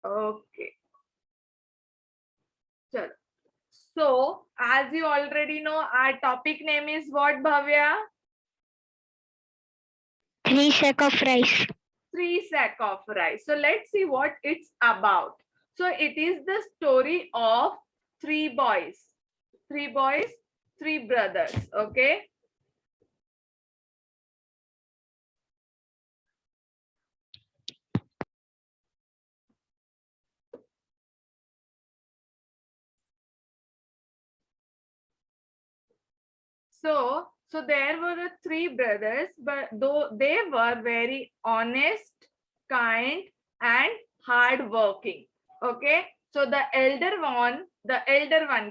Okay. Chalo. So, as you already know, our topic name is what, Bhavya? 3 sack of rice. 3 sack of rice. So, let's see what it's about. So, it is the story of 3 boys. 3 boys, 3 brothers. Okay. So there were 3 brothers, but though they were very honest, kind, and hardworking. Okay. So the elder one,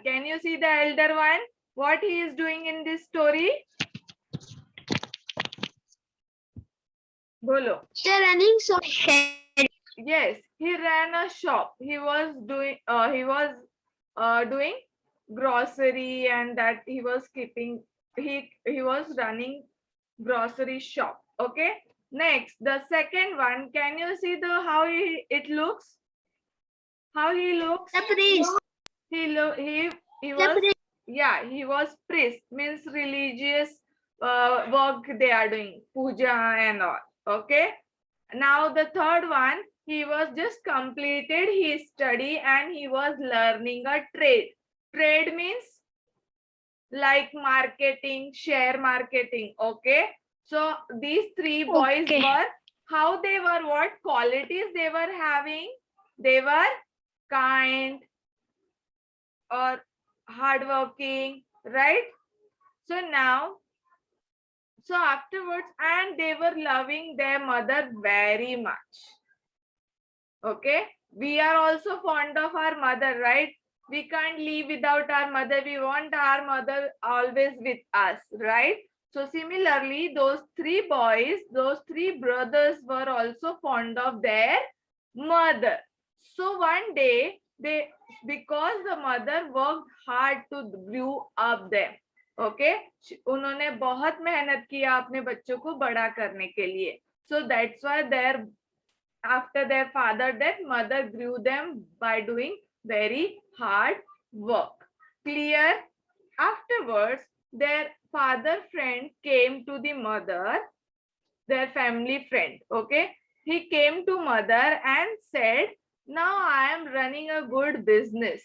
can you see the elder one? What he is doing in this story? Bolo. Running so Yes, he ran a shop. He was doing grocery, and that he was keeping he was running grocery shop. Okay. Next, the second one. Can you see the how it looks? How he looks? the priest. He was, yeah, he was priest, means religious work they are doing, puja and all. Okay. Now the third one, he was just completed his study and he was learning a trade. Trade means like marketing, share marketing. Okay. So these 3 boys Okay. were, how they were, what qualities they were having? They were kind or hardworking, right? So now, so afterwards, and they were loving their mother very much. Okay, we are also fond of our mother, right? We can't live without our mother. We want our mother always with us, right? So similarly, those 3 boys, those 3 brothers were also fond of their mother. So one day, because the mother worked hard to grew up them. Okay उन्होंने बहुत मेहनत किया अपने बच्चों को बड़ा करने के लिए. So that's why their after their father death, mother grew them by doing very hard work. Clear? Afterwards, their father friend came to the mother, their family friend. Okay, he came to mother and said, now I am running a good business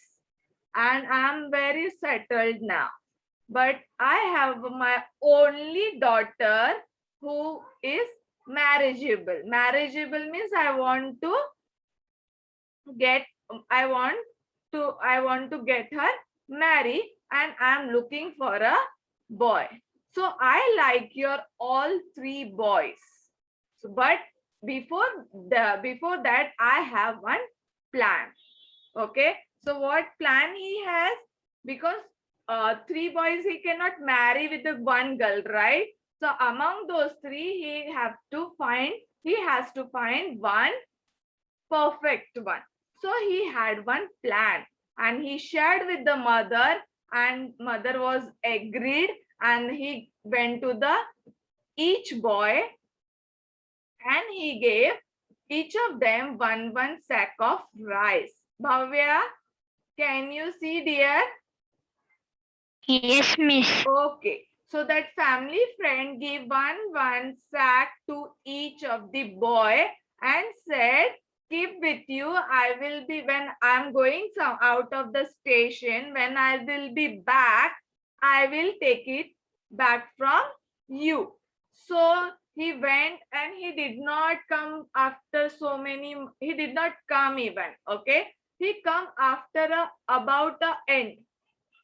and I am very settled now, but I have my only daughter who is marriageable. Marriageable means I want to get get her married and I'm looking for a boy. So I like your all 3 boys. So, but before that I have one plan. Okay. So what plan he has? Because 3 boys he cannot marry with the one girl, right? So among those 3 he has to find one perfect one. So he had one plan and he shared with the mother, and mother was agreed, and he went to the each boy and he gave each of them one sack of rice. Bhavya, can you see dear? Yes, miss. Okay. So that family friend gave one sack to each of the boy and said, keep with you. I will be, when I'm going out of the station, when I will be back, I will take it back from you. So he went and he did not come after so many, he did not come even. Okay. He come after about the end.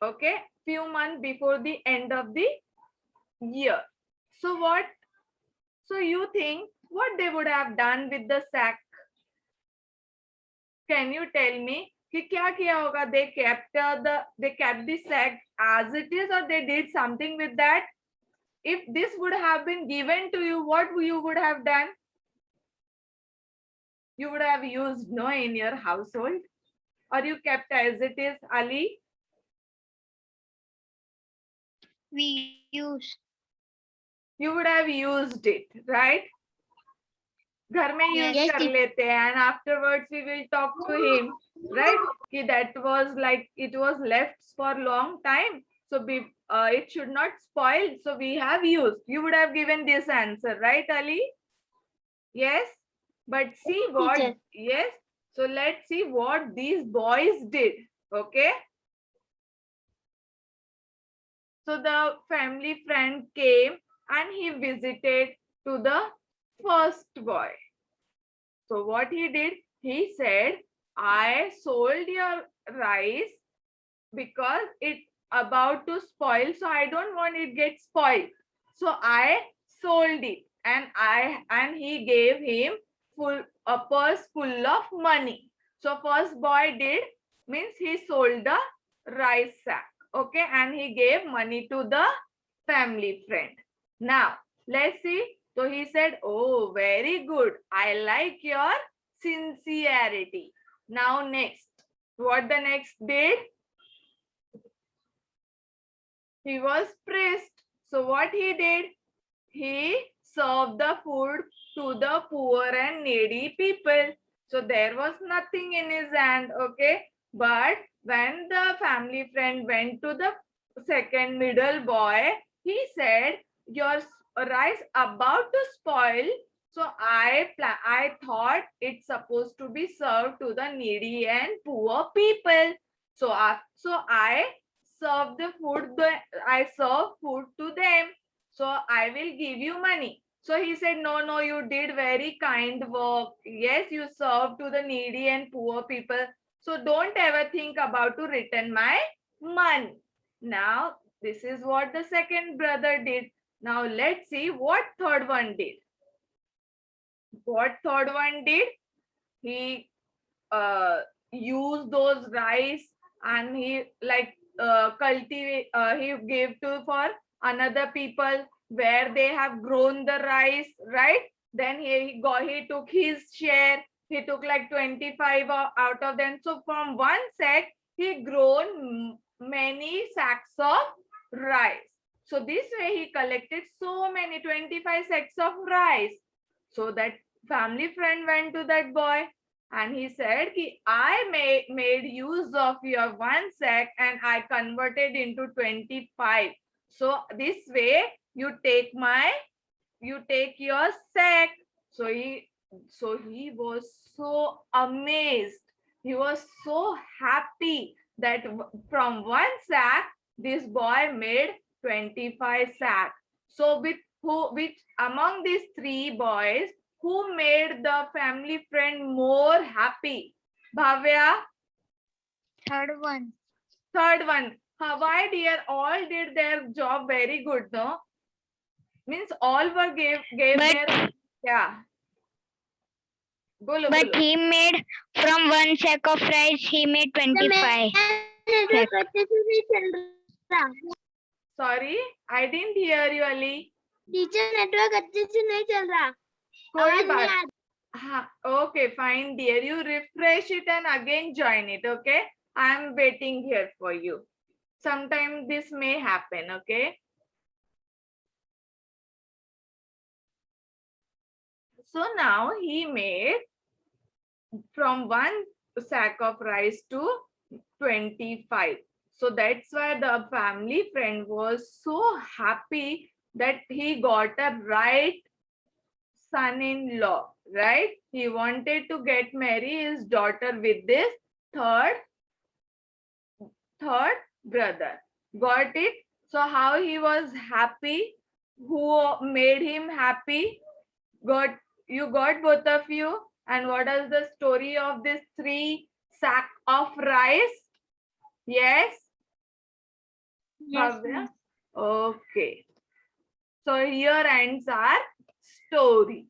Okay, few months before the end of the year. So what, so you think what they would have done with the sack? Can you tell me कि क्या किया होगा? They kept the sack as it is, or they did something with that? If this would have been given to you, what you would have done? You would have used no in your household, or you kept as it is, Ali? We use. You would have used it, right? घर में use Yes, कर teacher. लेते हैं and afterwards we will talk to him, right? कि that was like it was left for long time, so it should not spoil, so we have used. You would have given this answer, right, Ali? Yes, but see what, teacher. yes, so let's see what these boys did. Okay, so the family friend came and he visited to the first boy. So what he did, he said, I sold your rice because it about to spoil, so I don't want it get spoiled, so I sold it, and he gave him a purse full of money. So first boy did means he sold the rice sack, okay, and he gave money to the family friend. Now let's see. So he said, oh, very good, I like your sincerity. Now next, what the next did, he was praised. So what he did, he served the food to the poor and needy people. So there was nothing in his hand, okay? But when the family friend went to the second middle boy, he said, your rice about to spoil. So I thought it's supposed to be served to the needy and poor people. So I serve the food. I serve food to them. So I will give you money. So he said, no, no, you did very kind work. Yes, you served to the needy and poor people. So don't ever think about to return my money. Now, this is what the second brother did. Now, let's see what third one did. What third one did? He used those rice and he like cultivate, he gave to for another people where they have grown the rice, right? Then he took his share. He took like 25 out of them. So from one sack he grown many sacks of rice. So this way he collected so many 25 sacks of rice. So that family friend went to that boy and he said, I made use of your one sack and I converted into 25. So this way you take your sack. So he was so amazed. He was so happy that from one sack this boy made 25 sack. So which among these three boys, who made the family friend more happy? Bhavya? Third one. Third one. Why, dear? All did their job very good, no? Means all were gave But their, yeah. Bolo, but bolo. he made from one sack of rice he made 25. Sorry, I didn't hear you, Ali. Teacher network अच्छे से नहीं चल रहा कोई बात, हाँ, okay, fine, dear. You refresh it and again join it, okay? I am waiting here for you. Sometime this may happen, okay? So now he made from one sack of rice to 25. So that's why the family friend was so happy that he got a right son-in-law, right? He wanted to get marry his daughter with this third brother. Got it? So how he was happy? Who made him happy? You got both of you? And what is the story of this 3 sack of rice? Yes? Yes, Bhavya? Okay. So here ends our story.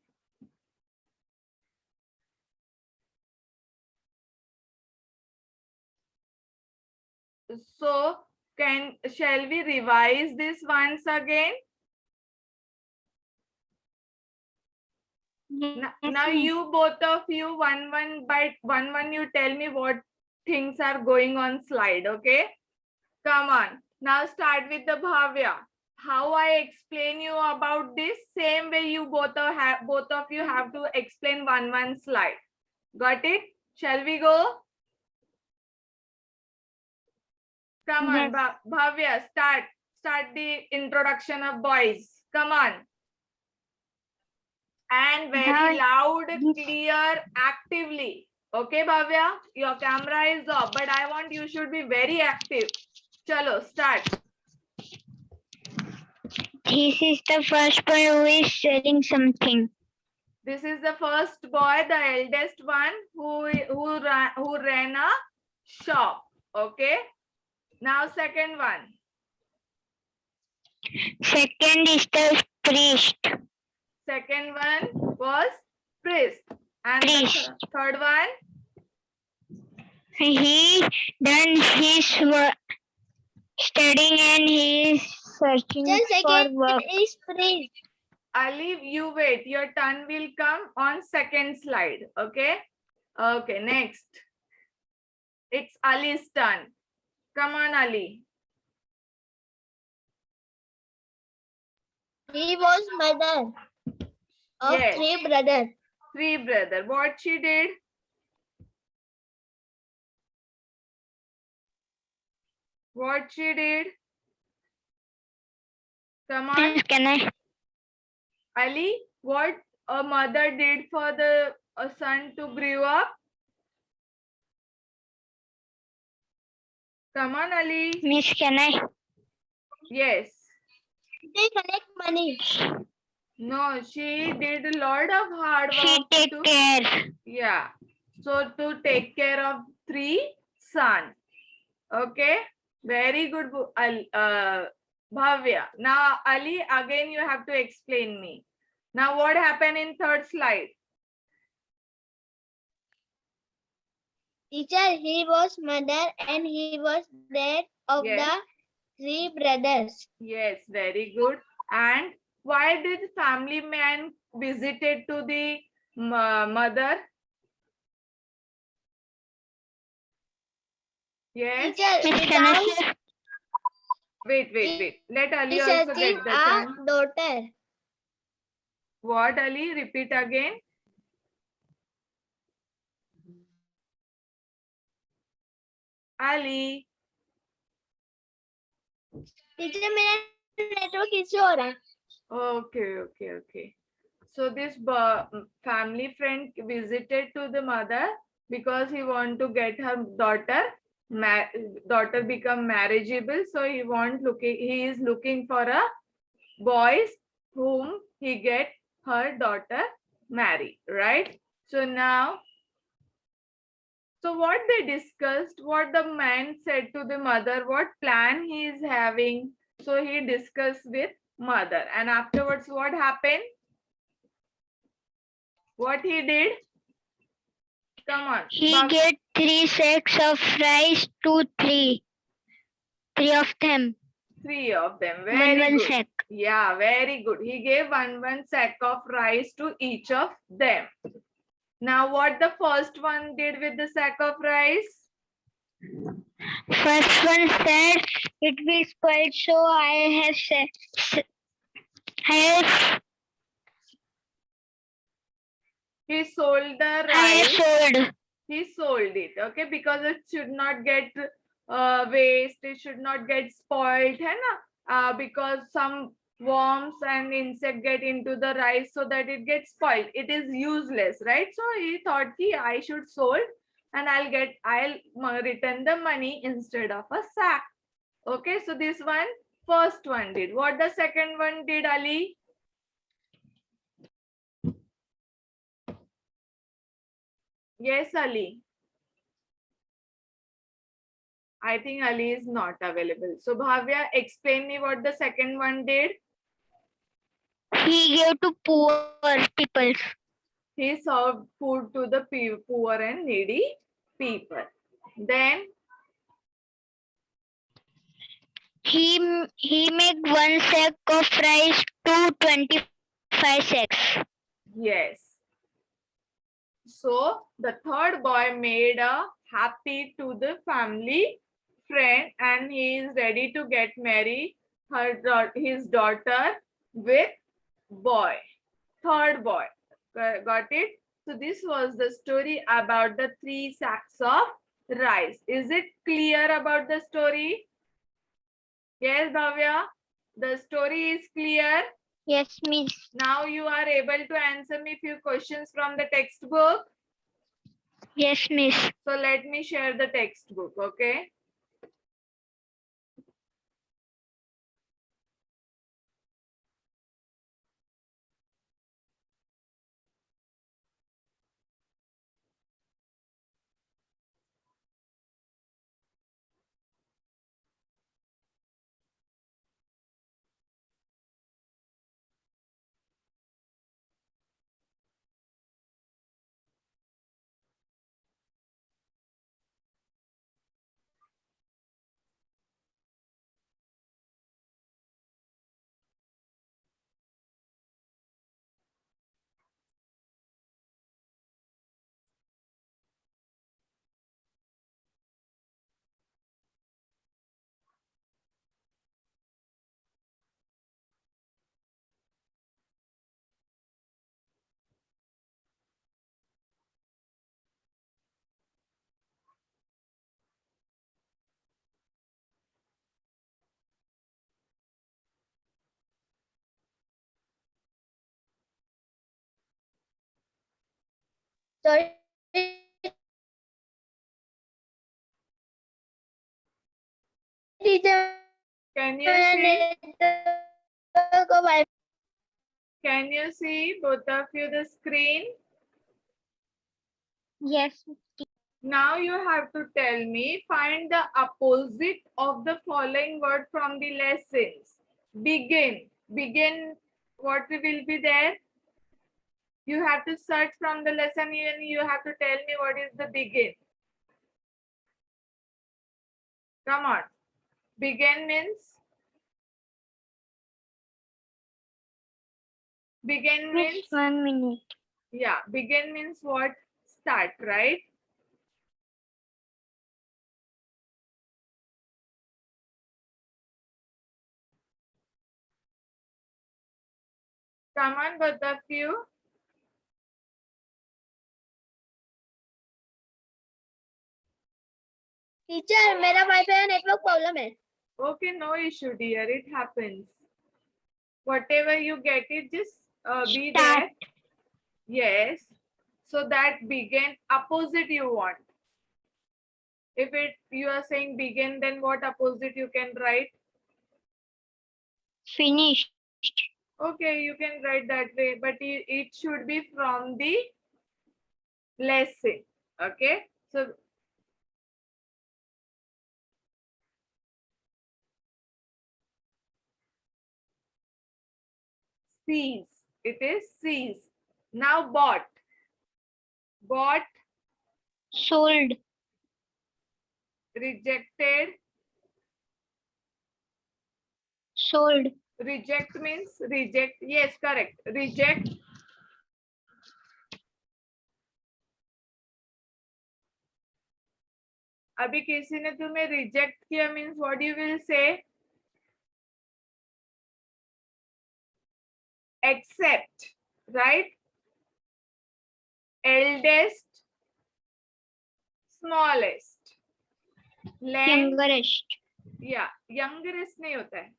So shall we revise this once again? Now you both of you one by one you tell me what things are going on slide, okay? Come on. Now start with the Bhavya. how I explain you about this, same way you both of you have to explain one slide. Got it? Shall we go? Come on, Yes. Bhavya, start the introduction of boys. Come on. And very loud, clear, actively. Okay, Bhavya, your camera is off, but I want you should be very active. Chalo, start. This is the first boy who is selling something. This is the first boy, the eldest one, who ran a shop. Okay. Now second one. Second is the priest. Second one was priest. And Priest. the third one. He done his work, studying, and he is searching for work. Is priest. Ali, you wait. Your turn will come on second slide. Okay. Okay. Next. It's Ali's turn. Come on, Ali. He was mother of Yes. 3 brothers. 3 brothers. What she did? What she did? Come on, Yes, can I? Ali. What a mother did for the son to grow up? Come on, Ali. Miss, can I? Yes. They collect money. No, she did a lot of hard She work take to, care. yeah. So to take care of 3 sons. Okay. Very good, Bhavya. Now, Ali, again you have to explain me. Now, what happened in third slide? Teacher, he was mother and he was dad of Yes. the 3 brothers. Yes, very good. And why did family man visited to the mother? Yes. Teacher, Miss, can I because say? Wait. Let Ali he also searching get the a chance. daughter. What, Ali? Repeat again. Ali. Teacher मेरा network issue हो रहा है. Okay. So this family friend visited to the mother because he want to get her daughter become marriageable. So he is looking for a boys whom he get her daughter marry, right? So now, so what they discussed, what the man said to the mother, what plan he is having. So he discussed with mother, and afterwards what happened? What he did? Come on. He Bhav- get 3 sacks of rice to 3. 3 of them. 3 of them. One Very good. sack. Yeah, very good. He gave one sack of rice to each of them. Now, what the first one did with the sack of rice? First one said it will spoil, so I have said. He sold the I rice. have sold. He sold it, okay, because it should not get waste, it should not get spoiled, hai na? Because some worms and insect get into the rice so that it gets spoiled. It is useless, right? So he thought I should sold and I'll return the money instead of a sack. Okay, so this one, first one did. What the second one did, Ali? Yes, Ali. I think Ali is not available. So Bhavya, explain me what the second one did. He gave to poor people. He served food to the poor and needy people. Then He make 1 sack of rice to 25 sacks. yes. So the third boy made a happy to the family friend and he is ready to get married his daughter with boy, third boy. Got it? So this was the story about the 3 sacks of rice. Is it clear about the story? Yes, Bhavya, the story is clear. Yes, Miss. Now you are able to answer me few questions from the textbook. Yes, Miss. So let me share the textbook, okay? Sorry. Teacher, Can you see? Can you see both of you the screen? Yes. Now you have to tell me, find the opposite of the following word from the lessons. Begin. Begin, what will be there? You have to search from the lesson and you have to tell me what is the begin. Come on. Begin means? Begin Miss, means? 1 minute. Yeah, begin means what? Start, right? Come on, both of you. Teacher मेरा wifi network problem है. Okay, no issue, dear. It happens. Whatever you get it, just be Start. there. Yes. So that begin opposite you want. If it you are saying begin, then what opposite you can write? Finished. Okay, you can write that way, but it should be from the lesson. Okay. So cease. It is cease. Now bought. Bought, Sold. rejected. Sold. Reject means reject. Yes, correct. Reject. अभी किसी ने तुम्हें reject किया means what you will say? Accept, right? Eldest, smallest. Lend, Youngest. yeah, youngest नहीं होता है,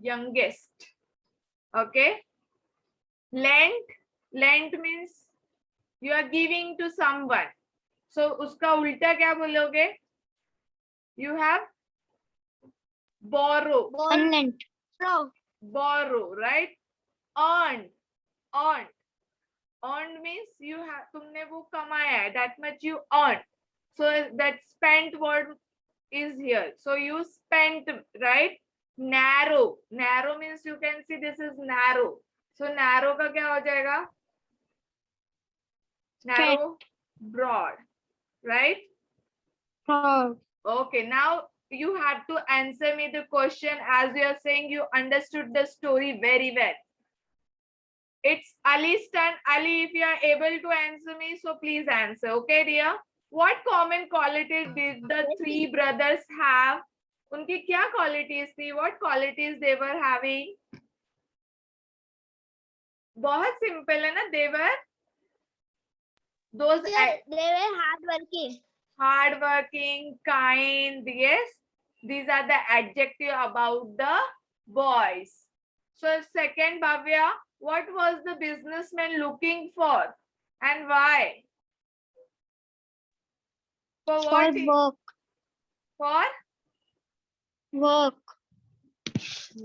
youngest. Okay. Lent, lent means you are giving to someone. So उसका उल्टा क्या बोलोगे? You have borrow. Unlent. Borrow, right? Earned, earned. Earned means you have तुमने वो कमाया है, that much you earned. So that spent word is here. So you spent, right? Narrow. Narrow means you can see this is narrow. So narrow का क्या हो जाएगा? Narrow, broad, right? Broad. Okay, now you have to answer me the question as you are saying you understood the story very well. It's Ali's turn. Ali, if you are able to answer me, so please answer. Okay, dear? What common quality did the 3 brothers have? उनकी क्या qualities थी? What qualities they were having? बहुत simple है ना, देवर those They were hardworking. hardworking, kind. Yes, these are the adjective about the boys. So second, Bhavya, what was the businessman looking for and why? For For what? work. For? Work.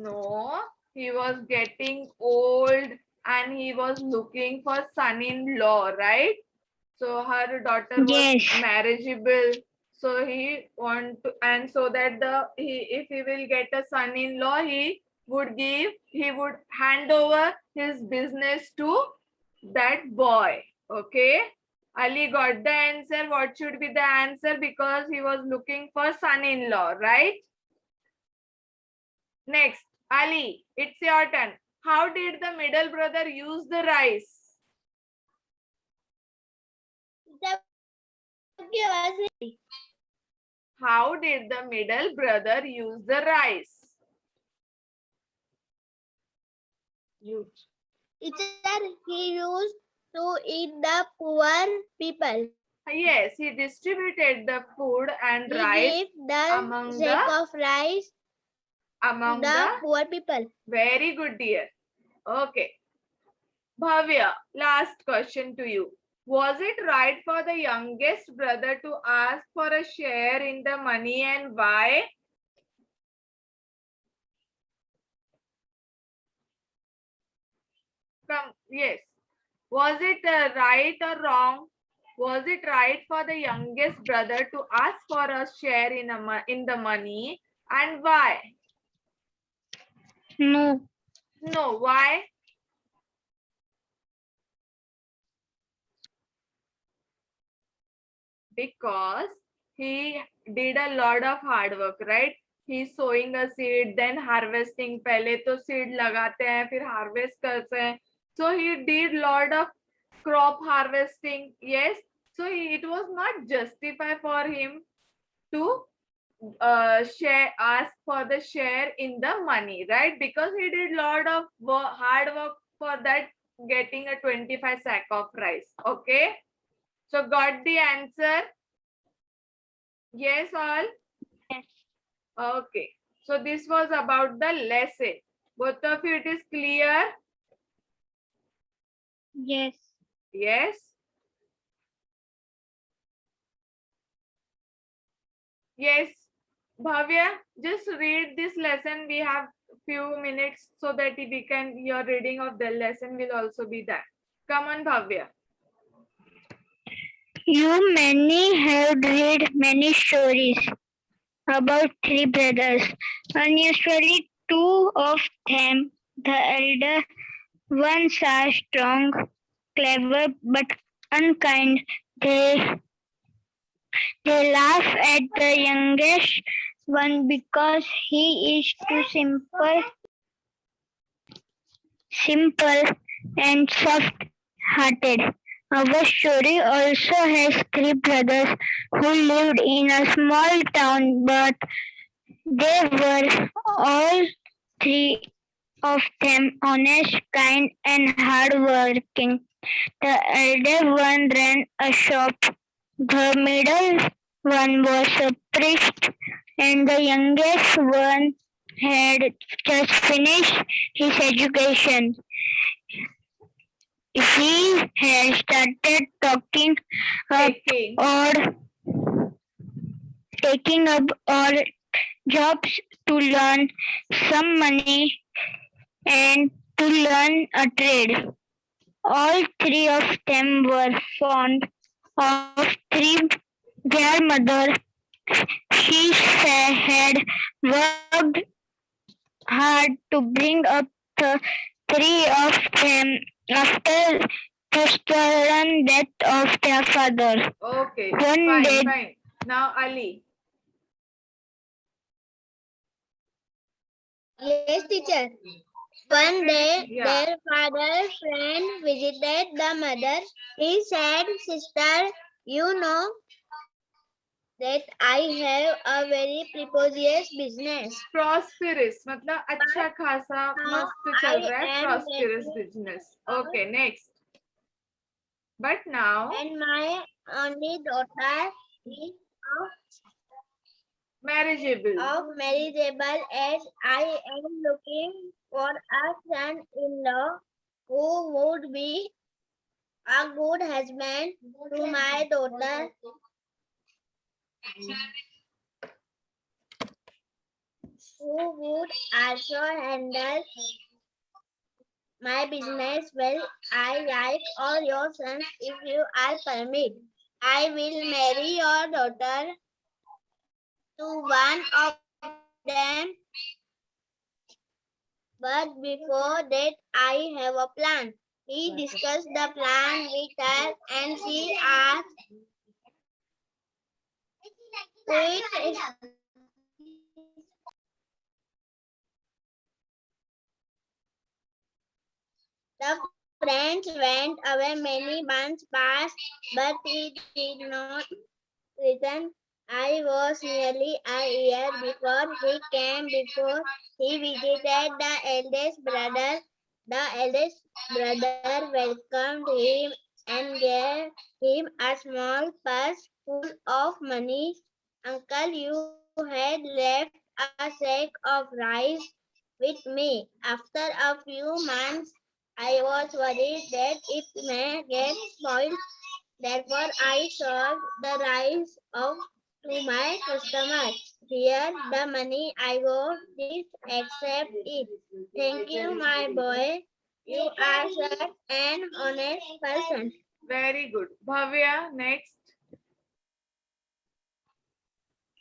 No, he was getting old and he was looking for son-in-law, right? So her daughter was Yes. marriageable. So he want to, and so that if he will get a son-in-law, he would hand over his business to that boy. Okay. Ali got the answer. What should be the answer? Because he was looking for son-in-law, right? Next, Ali, it's your turn. How did the middle brother use the rice? How did the middle brother use the rice? He used to eat the poor people. Yes, he distributed the food and He rice gave the among sack the of rice among to the poor people. Very good, dear. Okay. Bhavya, last question to you. Was it right for the youngest brother to ask for a share in the money and why? Come, yes. Was it right or wrong? Was it right for the youngest brother to ask for a share in the money and why? No. No, why? Because he did a lot of hard work, right? He's sowing a seed, then harvesting. पहले तो seed लगाते हैं, फिर harvest करते हैं. So he did lot of crop harvesting. Yes. So it was not justified for him to ask for the share in the money, right? Because he did lot of hard work for that, getting a 25 sack of rice. Okay. So got the answer? Yes, all? Yes. Okay. So this was about the lesson. Both of you, it is clear? Yes. Yes? Yes. Bhavya, just read this lesson. We have few minutes so that your reading of the lesson will also be done. Come on, Bhavya. You many have read many stories about three brothers. Unusually, two of them, the elder ones, are strong, clever, but unkind. They laugh at the youngest one because he is too simple and soft-hearted. Our story also has three brothers who lived in a small town, but they were all three of them honest, kind, and hardworking. The elder one ran a shop, the middle one was a priest, and the youngest one had just finished his education. He had started taking up odd jobs to learn some money and to learn a trade. All three of them were fond of their mother. She had worked hard to bring up the three of them after the sudden death of their father. Okay, One day, fine. Now, Ali. Yes, teacher. One day, Yeah. their father's friend visited the mother. He said, "Sister, you know, that I have a very prosperous business. Prosperous मतलब अच्छा खासा now मस्त चल रहा है I am prosperous getting business. Okay, next. But now and my only daughter is marriageable. of marriageable as I am looking for a son-in-law who would be a good husband to my daughter, who would also handle my business well. I like all your sons if you are permit. I will marry your daughter to one of them. But before that, I have a plan. He discussed the plan with her and she asked, "Quit." The friends went away, many months passed, but he did not return. I was nearly a year before he came, before he visited the eldest brother. The eldest brother welcomed him and gave him a small purse full of money. Uncle, you had left a sack of rice with me. After a few months, I was worried that it may get spoiled. Therefore, I sold the rice off to my customers. Here, the money I got, this accept it. Thank you, my boy. You are such an honest person. Very good. Bhavya, next.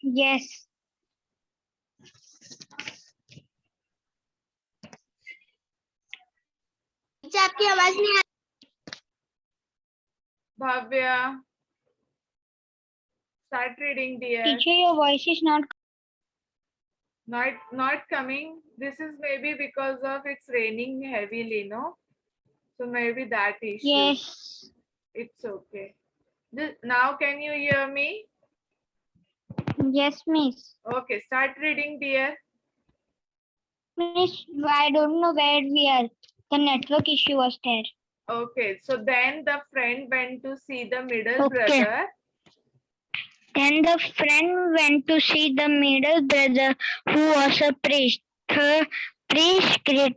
Yes. Teacher आपकी आवाज नहीं आ Bhavya. Start reading, dear. Teacher, your voice is not. Not coming. This is maybe because of it's raining heavily, no? So maybe that issue. Yes. It's okay. Now can you hear me? Yes, miss. Okay, start reading, dear. Miss, I don't know where we are. The network issue was there. Okay, so then the friend went to see the middle Okay. brother. Then the friend went to see the middle brother, who was a priest. The priest greeted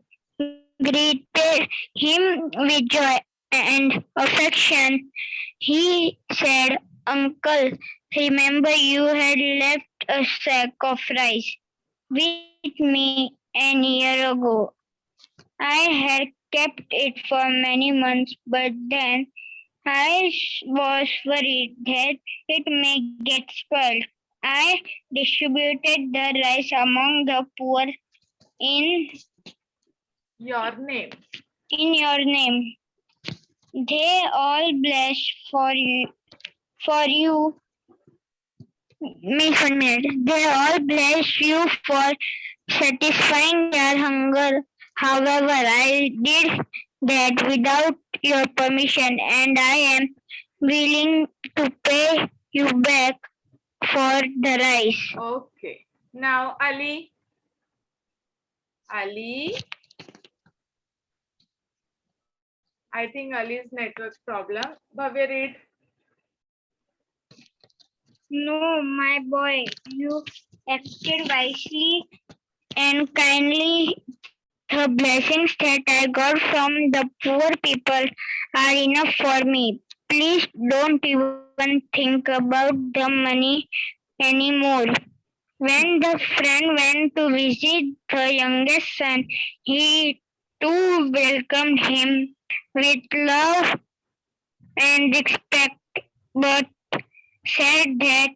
him with joy and affection. He said, "Uncle, remember you had left a sack of rice with me an year ago. I had kept it for many months, but then I was worried that it may get spoiled. I distributed the rice among the poor in Your name. your name. They all blessed for you. Miss 1 minute. They all bless you for satisfying their hunger. However, I did that without your permission, and I am willing to pay you back for the rice." Okay. Now Ali. Ali. I think Ali's network problem. Bhavya, read. No, my boy, you acted wisely and kindly. The blessings that I got from the poor people are enough for me. Please don't even think about the money anymore. When the friend went to visit the youngest son, he too welcomed him with love and respect, but said that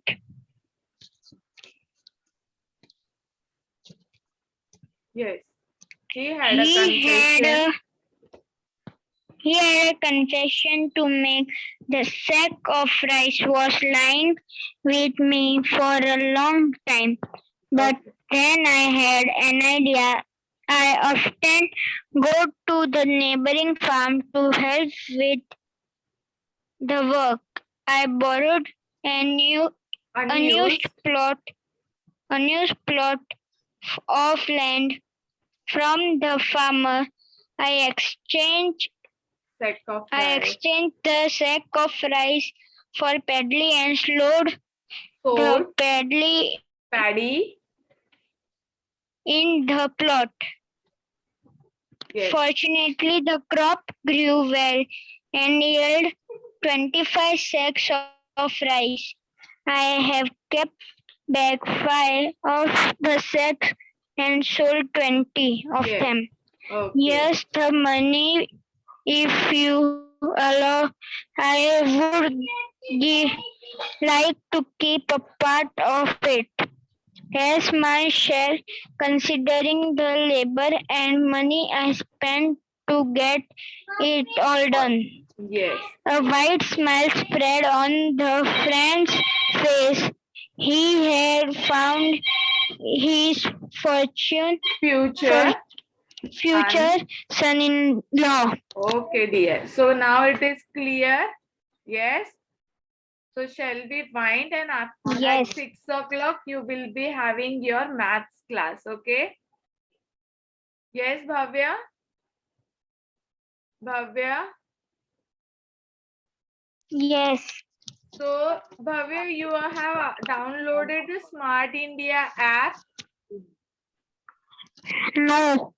Yes. He had a he confession. had a confession to make. The sack of rice was lying with me for a long time, but Okay. then I had an idea. I often go to the neighboring farm to help with the work. I borrowed a new unused plot of land from the farmer. I exchanged Sack of rice. the sack of rice for paddy and sowed Sold the paddy paddy. in the plot. Yes. Fortunately, the crop grew well and yielded 25 sacks of rice. I have kept back 5 of the sacks and sold 20 of Yes. them. Okay. Yes, the money, if you allow, I would like to keep a part of it as my share, considering the labor and money I spent to get it all done. Yes. A wide smile spread on the friend's face. He had found his Future. future son-in-law. Okay, dear. So now it is clear. Yes. So shall we wind, and at Yes. 6 o'clock you will be having your maths class. Okay. Yes, Bhavya. Bhavya. Yes. So Bhavya, you have downloaded the Smart India app. No.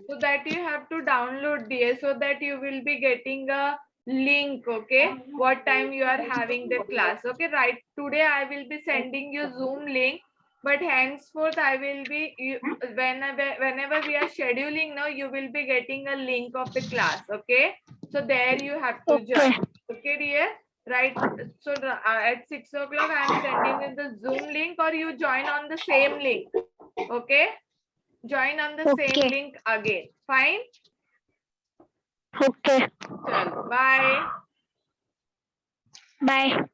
So that you have to download, dear, so that you will be getting a link. Okay, what time you are having the class. Okay, right, today I will be sending you Zoom link, but henceforth I will be whenever we are scheduling now, you will be getting a link of the class. Okay, so there you have to join. Okay, dear, right? So at 6 o'clock I am sending you the Zoom link, or you join on the same link. Okay, join on the same link again. Fine. Okay. Chalo, bye. Bye.